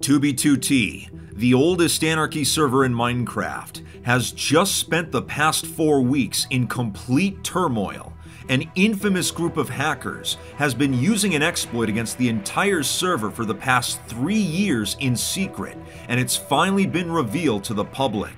2B2T, the oldest anarchy server in Minecraft, has just spent the past 4 weeks in complete turmoil. An infamous group of hackers has been using an exploit against the entire server for the past 3 years in secret, and it's finally been revealed to the public.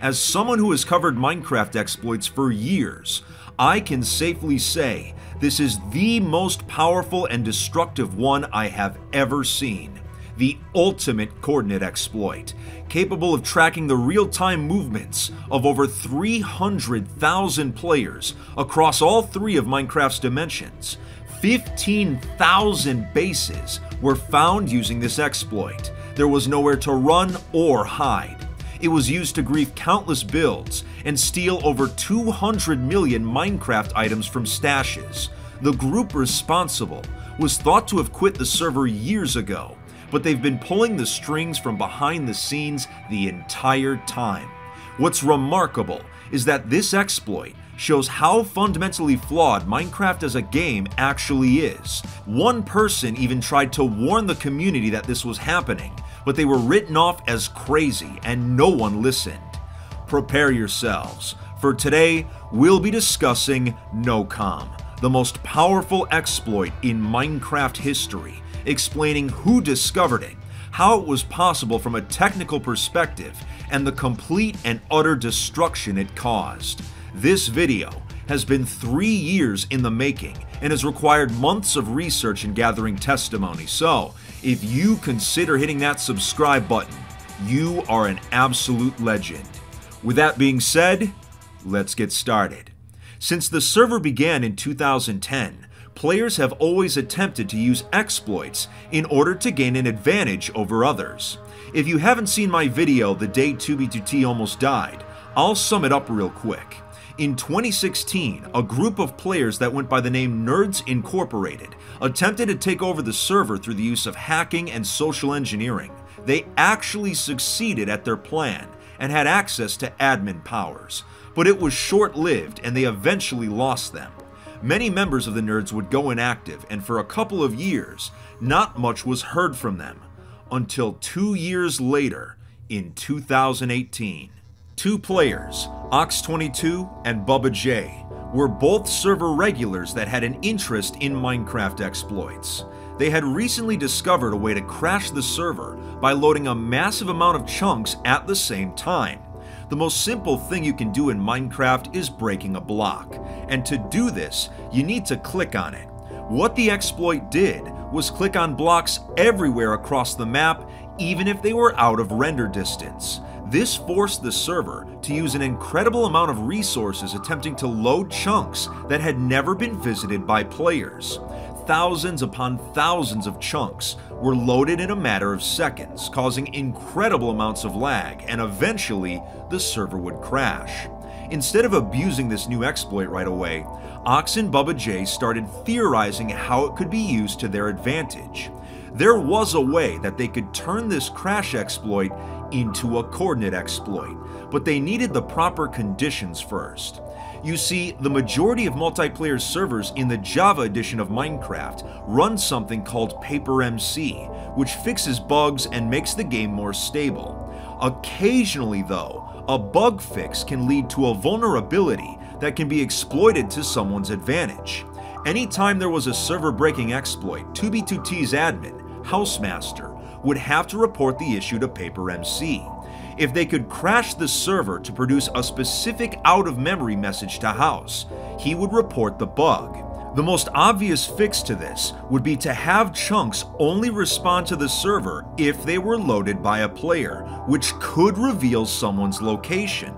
As someone who has covered Minecraft exploits for years, I can safely say this is the most powerful and destructive one I have ever seen. The ultimate coordinate exploit, capable of tracking the real-time movements of over 300,000 players across all 3 of Minecraft's dimensions. 15,000 bases were found using this exploit. There was nowhere to run or hide. It was used to grief countless builds and steal over 200 million Minecraft items from stashes. The group responsible was thought to have quit the server years ago, but they've been pulling the strings from behind the scenes the entire time. What's remarkable is that this exploit shows how fundamentally flawed Minecraft as a game actually is. One person even tried to warn the community that this was happening, but they were written off as crazy and no one listened. Prepare yourselves, for today we'll be discussing NoCom, the most powerful exploit in Minecraft history, explaining who discovered it, how it was possible from a technical perspective, and the complete and utter destruction it caused. This video has been 3 years in the making and has required months of research and gathering testimony, so if you consider hitting that subscribe button, you are an absolute legend. With that being said, let's get started. Since the server began in 2010, players have always attempted to use exploits in order to gain an advantage over others. If you haven't seen my video the day 2B2T almost died, I'll sum it up real quick. In 2016, a group of players that went by the name Nerds Incorporated attempted to take over the server through the use of hacking and social engineering. They actually succeeded at their plan and had access to admin powers, but it was short-lived and they eventually lost them. Many members of the Nerds would go inactive, and for a couple of years, not much was heard from them, until 2 years later, in 2018. 2 players, Ox22 and Bubba J, were both server regulars that had an interest in Minecraft exploits. They had recently discovered a way to crash the server by loading a massive amount of chunks at the same time. The most simple thing you can do in Minecraft is breaking a block, and to do this, you need to click on it. What the exploit did was click on blocks everywhere across the map, even if they were out of render distance. This forced the server to use an incredible amount of resources attempting to load chunks that had never been visited by players. Thousands upon thousands of chunks were loaded in a matter of seconds, causing incredible amounts of lag, and eventually the server would crash. Instead of abusing this new exploit right away, Ox and Bubba J started theorizing how it could be used to their advantage. There was a way that they could turn this crash exploit into a coordinate exploit, but they needed the proper conditions first. You see, the majority of multiplayer servers in the Java edition of Minecraft run something called FitMC, which fixes bugs and makes the game more stable. Occasionally though, a bug fix can lead to a vulnerability that can be exploited to someone's advantage. Anytime there was a server-breaking exploit, 2B2T's admin, Housemaster, would have to report the issue to FitMC. If they could crash the server to produce a specific out-of-memory message to House, he would report the bug. The most obvious fix to this would be to have chunks only respond to the server if they were loaded by a player, which could reveal someone's location.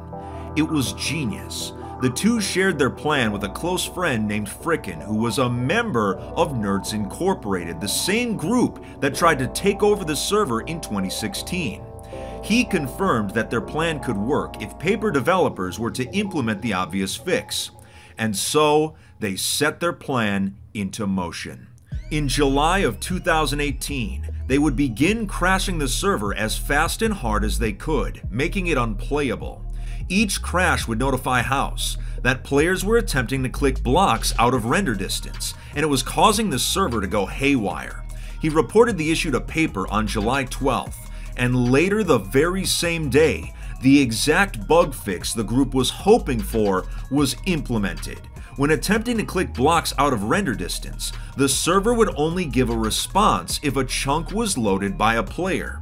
It was genius. The two shared their plan with a close friend named Frickin, who was a member of Nerds Incorporated, the same group that tried to take over the server in 2016. He confirmed that their plan could work if paper developers were to implement the obvious fix. And so, they set their plan into motion. In July of 2018, they would begin crashing the server as fast and hard as they could, making it unplayable. Each crash would notify House that players were attempting to click blocks out of render distance, and it was causing the server to go haywire. He reported the issue to Paper on July 12th, and later the very same day, the exact bug fix the group was hoping for was implemented. When attempting to click blocks out of render distance, the server would only give a response if a chunk was loaded by a player.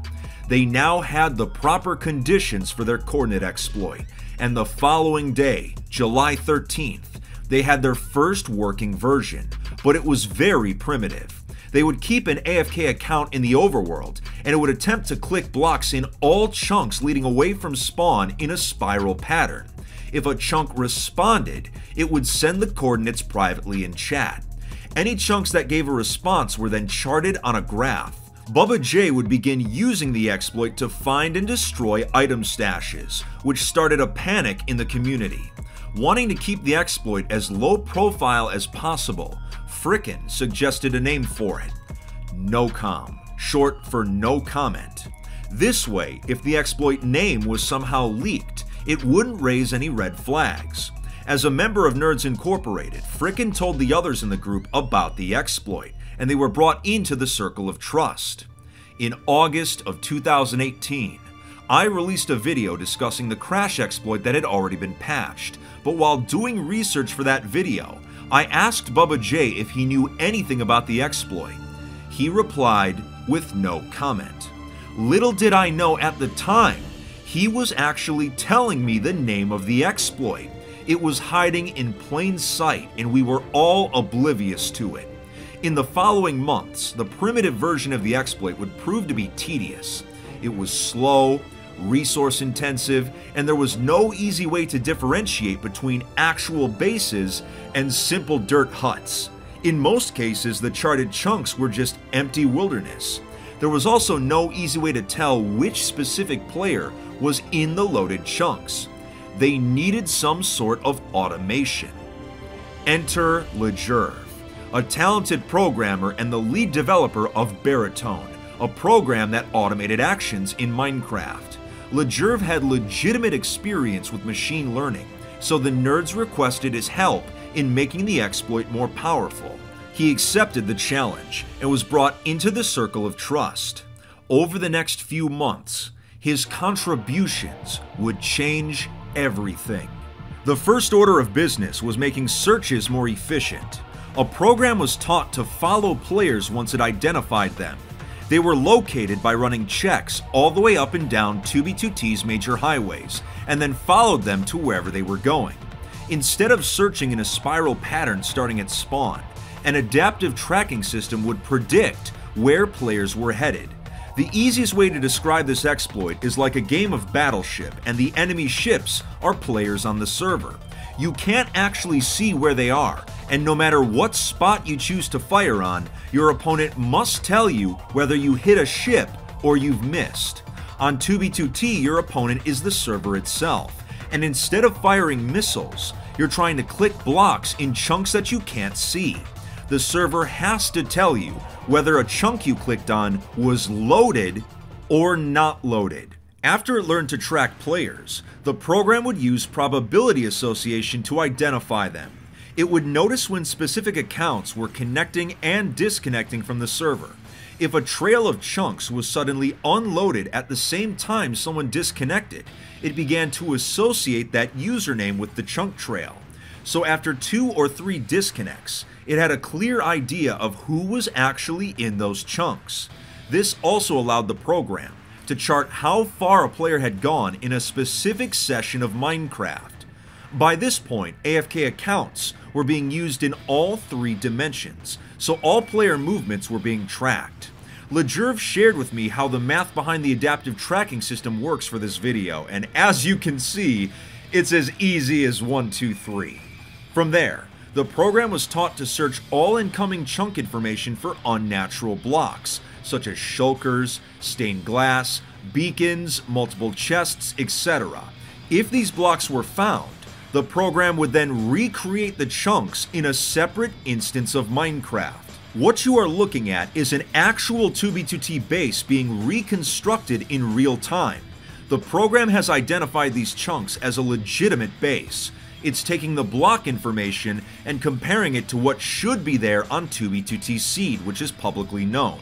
They now had the proper conditions for their coordinate exploit, and the following day, July 13th, they had their first working version, but it was very primitive. They would keep an AFK account in the overworld, and it would attempt to click blocks in all chunks leading away from spawn in a spiral pattern. If a chunk responded, it would send the coordinates privately in chat. Any chunks that gave a response were then charted on a graph. Bubba J would begin using the exploit to find and destroy item stashes, which started a panic in the community. Wanting to keep the exploit as low profile as possible, Frickin suggested a name for it: NoCom, short for no comment. This way, if the exploit name was somehow leaked, it wouldn't raise any red flags. As a member of Nerds Incorporated, Frickin told the others in the group about the exploit, and they were brought into the circle of trust. In August of 2018, I released a video discussing the crash exploit that had already been patched, but while doing research for that video, I asked Bubba J if he knew anything about the exploit. He replied with no comment. Little did I know at the time, he was actually telling me the name of the exploit. It was hiding in plain sight, and we were all oblivious to it. In the following months, the primitive version of the exploit would prove to be tedious. It was slow, resource intensive, and there was no easy way to differentiate between actual bases and simple dirt huts. In most cases, the charted chunks were just empty wilderness. There was also no easy way to tell which specific player was in the loaded chunks. They needed some sort of automation. Enter Lejerv, a talented programmer and the lead developer of Baritone, a program that automated actions in Minecraft. Lejerv had legitimate experience with machine learning, so the nerds requested his help in making the exploit more powerful. He accepted the challenge and was brought into the circle of trust. Over the next few months, his contributions would change everything. The first order of business was making searches more efficient. A program was taught to follow players once it identified them. They were located by running checks all the way up and down 2B2T's major highways, and then followed them to wherever they were going. Instead of searching in a spiral pattern starting at spawn, an adaptive tracking system would predict where players were headed. The easiest way to describe this exploit is like a game of Battleship, and the enemy ships are players on the server. You can't actually see where they are, and no matter what spot you choose to fire on, your opponent must tell you whether you hit a ship or you've missed. On 2B2T, your opponent is the server itself, and instead of firing missiles, you're trying to click blocks in chunks that you can't see. The server has to tell you whether a chunk you clicked on was loaded or not loaded. After it learned to track players, the program would use probability association to identify them. It would notice when specific accounts were connecting and disconnecting from the server. If a trail of chunks was suddenly unloaded at the same time someone disconnected, it began to associate that username with the chunk trail. So after 2 or 3 disconnects, it had a clear idea of who was actually in those chunks. This also allowed the program to chart how far a player had gone in a specific session of Minecraft. By this point, AFK accounts were being used in all 3 dimensions, so all player movements were being tracked. Lejerv shared with me how the math behind the adaptive tracking system works for this video, and as you can see, it's as easy as 1, 2, 3. From there, the program was taught to search all incoming chunk information for unnatural blocks, such as shulkers, stained glass, beacons, multiple chests, etc. If these blocks were found, the program would then recreate the chunks in a separate instance of Minecraft. What you are looking at is an actual 2B2T base being reconstructed in real time. The program has identified these chunks as a legitimate base. It's taking the block information and comparing it to what should be there on 2B2T seed, which is publicly known.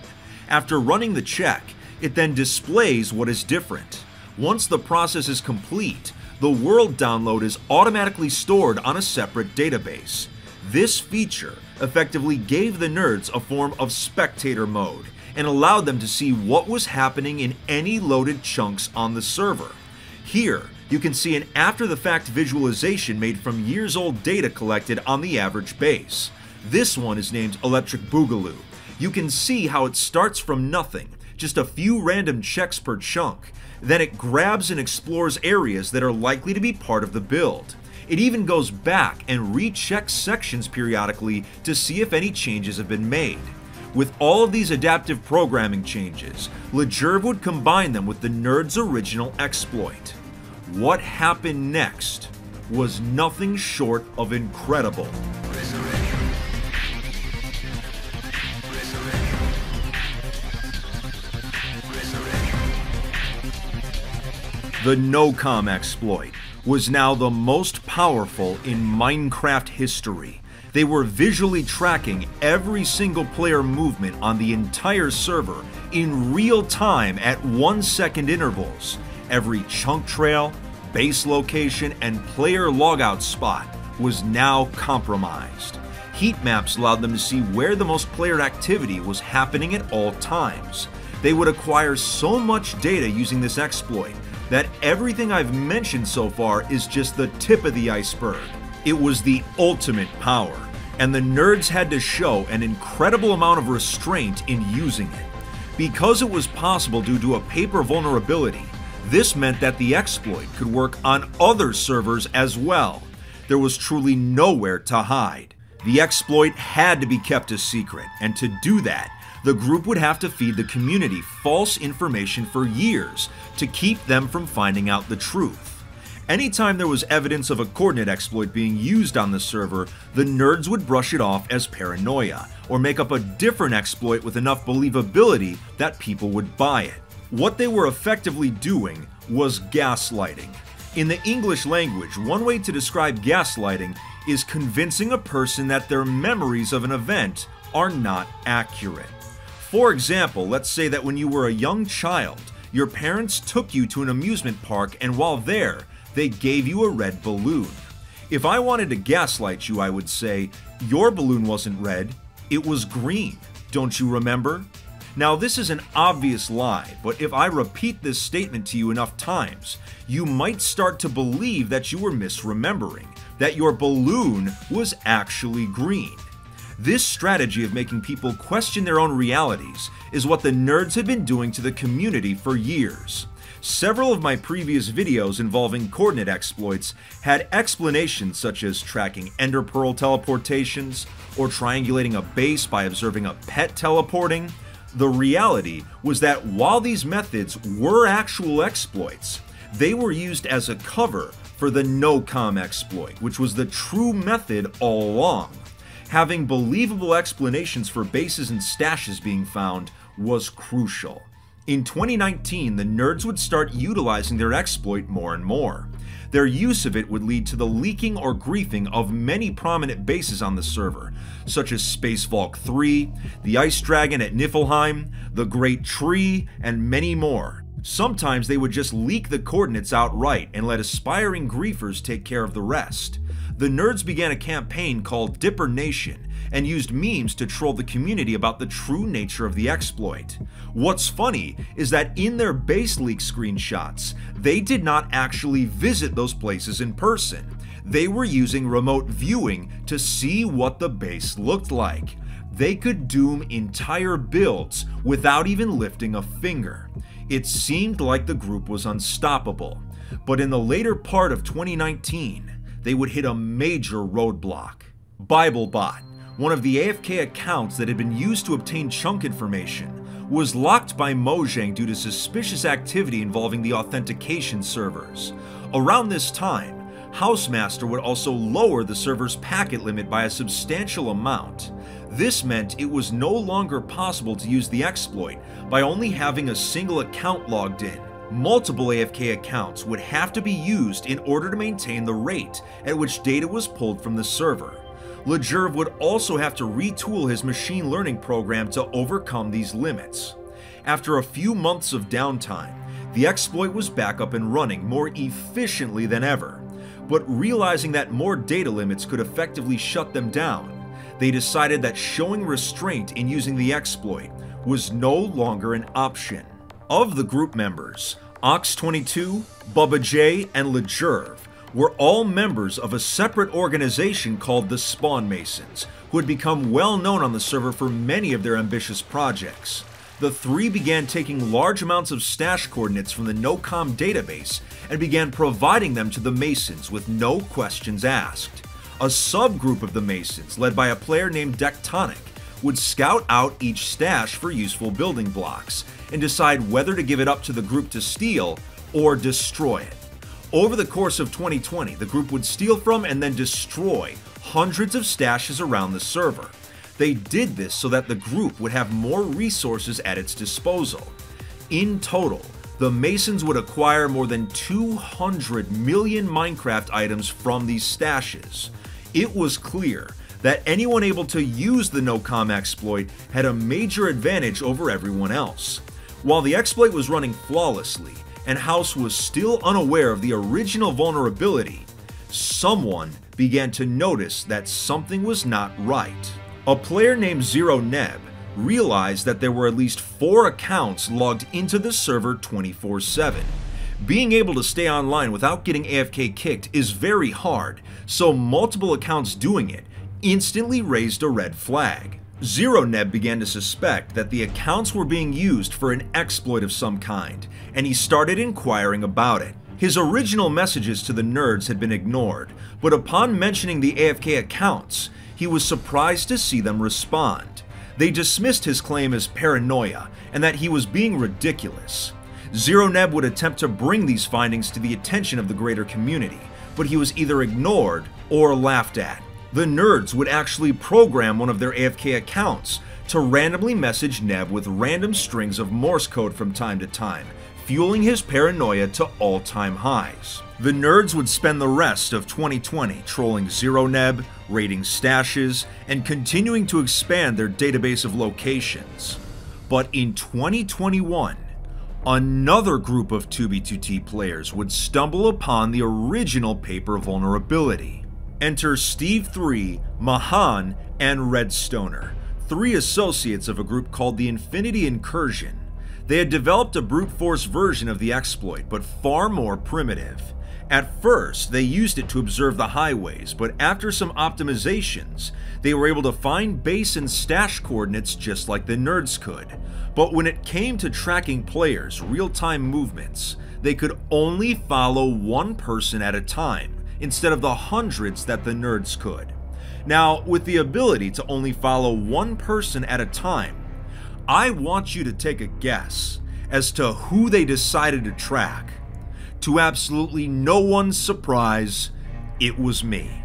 After running the check, It then displays what is different. Once the process is complete, the world download is automatically stored on a separate database. This feature effectively gave the nerds a form of spectator mode and allowed them to see what was happening in any loaded chunks on the server. Here, you can see an after-the-fact visualization made from years-old data collected on the average base. This one is named Electric Boogaloo. You can see how it starts from nothing, just a few random checks per chunk. Then it grabs and explores areas that are likely to be part of the build. It even goes back and rechecks sections periodically to see if any changes have been made. With all of these adaptive programming changes, Lejerv would combine them with the nerd's original exploit. What happened next was nothing short of incredible. The NOCOM exploit was now the most powerful in Minecraft history. They were visually tracking every single player movement on the entire server in real time at 1-second intervals. Every chunk trail, base location, and player logout spot was now compromised. Heatmaps allowed them to see where the most player activity was happening at all times. They would acquire so much data using this exploit that everything I've mentioned so far is just the tip of the iceberg. It was the ultimate power, and the nerds had to show an incredible amount of restraint in using it. Because it was possible due to a paper vulnerability, this meant that the exploit could work on other servers as well. There was truly nowhere to hide. The exploit had to be kept a secret, and to do that, the group would have to feed the community false information for years to keep them from finding out the truth. Anytime there was evidence of a coordinate exploit being used on the server, the nerds would brush it off as paranoia, or make up a different exploit with enough believability that people would buy it. What they were effectively doing was gaslighting. In the English language, one way to describe gaslighting is convincing a person that their memories of an event are not accurate. For example, let's say that when you were a young child, your parents took you to an amusement park and while there, they gave you a red balloon. If I wanted to gaslight you, I would say, your balloon wasn't red, it was green. Don't you remember? Now this is an obvious lie, but if I repeat this statement to you enough times, you might start to believe that you were misremembering, that your balloon was actually green. This strategy of making people question their own realities is what the nerds had been doing to the community for years. Several of my previous videos involving coordinate exploits had explanations such as tracking ender pearl teleportations or triangulating a base by observing a pet teleporting. The reality was that while these methods were actual exploits, they were used as a cover for the NOCOM exploit, which was the true method all along. Having believable explanations for bases and stashes being found was crucial. In 2019, the nerds would start utilizing their exploit more and more. Their use of it would lead to the leaking or griefing of many prominent bases on the server, such as Space Valk 3, the Ice Dragon at Niflheim, the Great Tree, and many more. Sometimes they would just leak the coordinates outright and let aspiring griefers take care of the rest. The nerds began a campaign called Dipper Nation and used memes to troll the community about the true nature of the exploit. What's funny is that in their base leak screenshots, they did not actually visit those places in person. They were using remote viewing to see what the base looked like. They could doom entire builds without even lifting a finger. It seemed like the group was unstoppable, but in the later part of 2019, they would hit a major roadblock. BibleBot, one of the AFK accounts that had been used to obtain chunk information, was locked by Mojang due to suspicious activity involving the authentication servers. Around this time, Housemaster would also lower the server's packet limit by a substantial amount. This meant it was no longer possible to use the exploit by only having a single account logged in. Multiple AFK accounts would have to be used in order to maintain the rate at which data was pulled from the server. Lejerv would also have to retool his machine learning program to overcome these limits. After a few months of downtime, the exploit was back up and running more efficiently than ever. But realizing that more data limits could effectively shut them down, they decided that showing restraint in using the exploit was no longer an option. Of the group members, Ox22, Bubba J, and Lejerve were all members of a separate organization called the Spawn Masons, who had become well known on the server for many of their ambitious projects. The three began taking large amounts of stash coordinates from the NOCOM database and began providing them to the Masons with no questions asked. A subgroup of the Masons, led by a player named Tectonic, would scout out each stash for useful building blocks and decide whether to give it up to the group to steal or destroy it. Over the course of 2020, the group would steal from and then destroy hundreds of stashes around the server. They did this so that the group would have more resources at its disposal. In total, the Masons would acquire more than 200 million Minecraft items from these stashes. It was clear that anyone able to use the NOCOM exploit had a major advantage over everyone else. While the exploit was running flawlessly, and House was still unaware of the original vulnerability, someone began to notice that something was not right. A player named ZeroNeb realized that there were at least 4 accounts logged into the server 24/7. Being able to stay online without getting AFK kicked is very hard, so multiple accounts doing it instantly raised a red flag. ZeroNeb began to suspect that the accounts were being used for an exploit of some kind, and he started inquiring about it. His original messages to the nerds had been ignored, but upon mentioning the AFK accounts, he was surprised to see them respond. They dismissed his claim as paranoia and that he was being ridiculous. ZeroNeb would attempt to bring these findings to the attention of the greater community, but he was either ignored or laughed at. The nerds would actually program one of their AFK accounts to randomly message Neb with random strings of Morse code from time to time, fueling his paranoia to all-time highs. The nerds would spend the rest of 2020 trolling ZeroNeb, raiding stashes, and continuing to expand their database of locations. But in 2021, another group of 2B2T players would stumble upon the original paper vulnerability. Enter Steve 3, Mahan, and Redstoner, 3 associates of a group called the Infinity Incursion. They had developed a brute force version of the exploit, but far more primitive. At first, they used it to observe the highways, but after some optimizations, they were able to find base and stash coordinates just like the nerds could. But when it came to tracking players' real-time movements, they could only follow one person at a time, instead of the hundreds that the nerds could. Now, with the ability to only follow one person at a time, I want you to take a guess as to who they decided to track. To absolutely no one's surprise, it was me.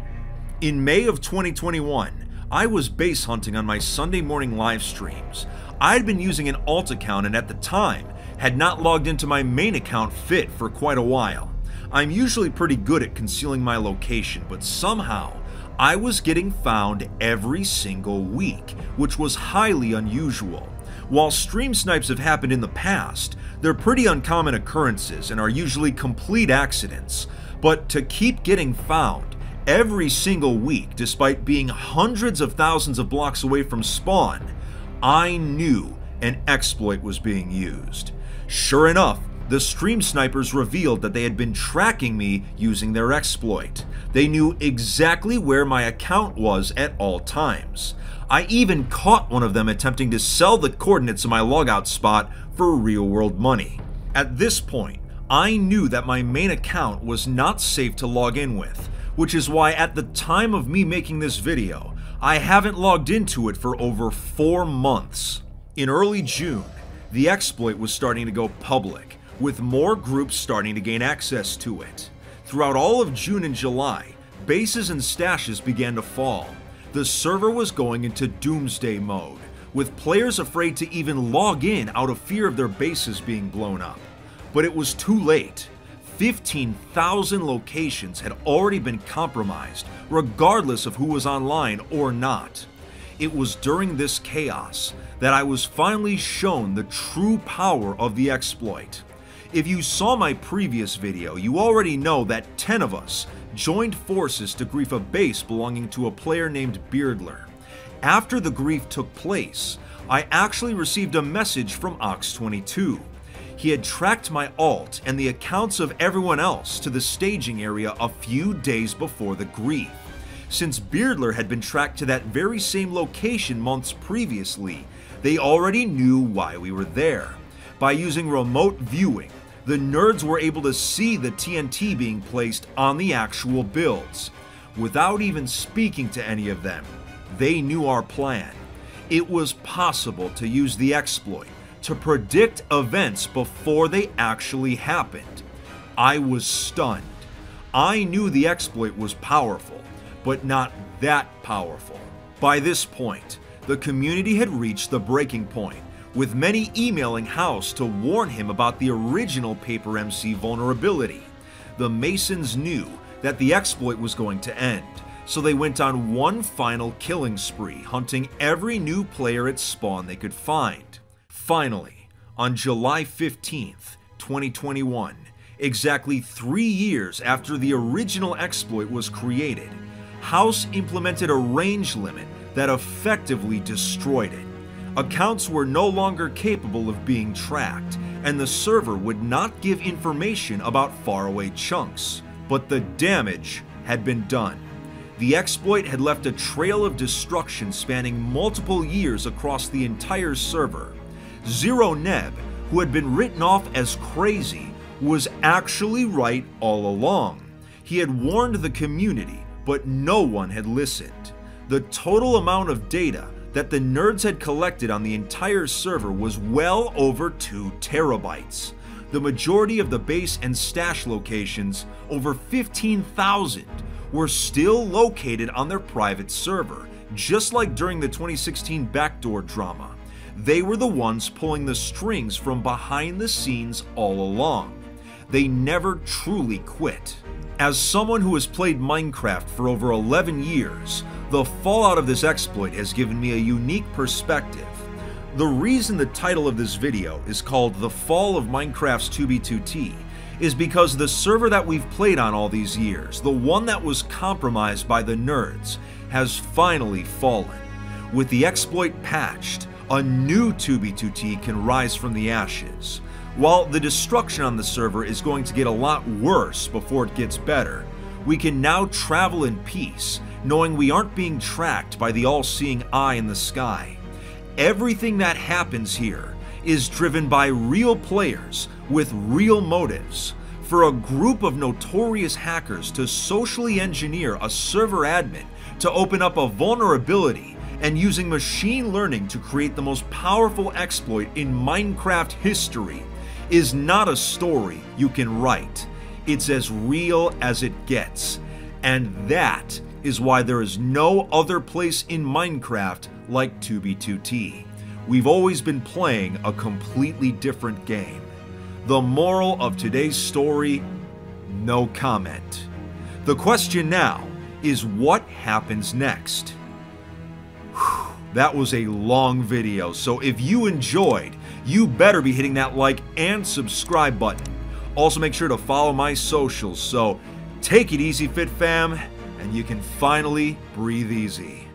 In May of 2021, I was base hunting on my Sunday morning live streams. I had been using an alt account and at the time had not logged into my main account Fit for quite a while. I'm usually pretty good at concealing my location, but somehow I was getting found every single week, which was highly unusual. While stream snipes have happened in the past, they're pretty uncommon occurrences and are usually complete accidents. But to keep getting found every single week, despite being hundreds of thousands of blocks away from spawn, I knew an exploit was being used. Sure enough, the stream snipers revealed that they had been tracking me using their exploit. They knew exactly where my account was at all times. I even caught one of them attempting to sell the coordinates of my logout spot for real-world money. At this point, I knew that my main account was not safe to log in with, which is why at the time of me making this video, I haven't logged into it for over 4 months. In early June, the exploit was starting to go public, with more groups starting to gain access to it. Throughout all of June and July, bases and stashes began to fall. The server was going into doomsday mode, with players afraid to even log in out of fear of their bases being blown up. But it was too late. 15,000 locations had already been compromised, regardless of who was online or not. It was during this chaos that I was finally shown the true power of the exploit. If you saw my previous video, you already know that 10 of us joined forces to grief a base belonging to a player named Beardler. After the grief took place, I actually received a message from Ox22. He had tracked my alt and the accounts of everyone else to the staging area a few days before the grief. Since Beardler had been tracked to that very same location months previously, they already knew why we were there. By using remote viewing, the nerds were able to see the TNT being placed on the actual builds. Without even speaking to any of them, they knew our plan. It was possible to use the exploit to predict events before they actually happened. I was stunned. I knew the exploit was powerful, but not that powerful. By this point, the community had reached the breaking point, with many emailing House to warn him about the original FFXV vulnerability. The Masons knew that the exploit was going to end, so they went on one final killing spree, hunting every new player at spawn they could find. Finally, on July 15th, 2021, exactly 3 years after the original exploit was created, House implemented a range limit that effectively destroyed it. Accounts were no longer capable of being tracked, and the server would not give information about faraway chunks. But the damage had been done. The exploit had left a trail of destruction spanning multiple years across the entire server. Zero Neb, who had been written off as crazy, was actually right all along. He had warned the community, but no one had listened. The total amount of data that the nerds had collected on the entire server was well over 2 terabytes. The majority of the base and stash locations, over 15,000, were still located on their private server, just like during the 2016 backdoor drama. They were the ones pulling the strings from behind the scenes all along. They never truly quit. As someone who has played Minecraft for over 11 years, the fallout of this exploit has given me a unique perspective. The reason the title of this video is called The Fall of Minecraft's 2B2T is because the server that we've played on all these years, the one that was compromised by the nerds, has finally fallen. With the exploit patched, a new 2B2T can rise from the ashes. While the destruction on the server is going to get a lot worse before it gets better, we can now travel in peace, knowing we aren't being tracked by the all-seeing eye in the sky. Everything that happens here is driven by real players with real motives. For a group of notorious hackers to socially engineer a server admin to open up a vulnerability and using machine learning to create the most powerful exploit in Minecraft history is not a story you can write. It's as real as it gets. And that is why there is no other place in Minecraft like 2B2T. We've always been playing a completely different game. The moral of today's story, no comment. The question now is what happens next? Whew, that was a long video, so if you enjoyed, you better be hitting that like and subscribe button. Also make sure to follow my socials, so take it easy, Fit Fam, and you can finally breathe easy.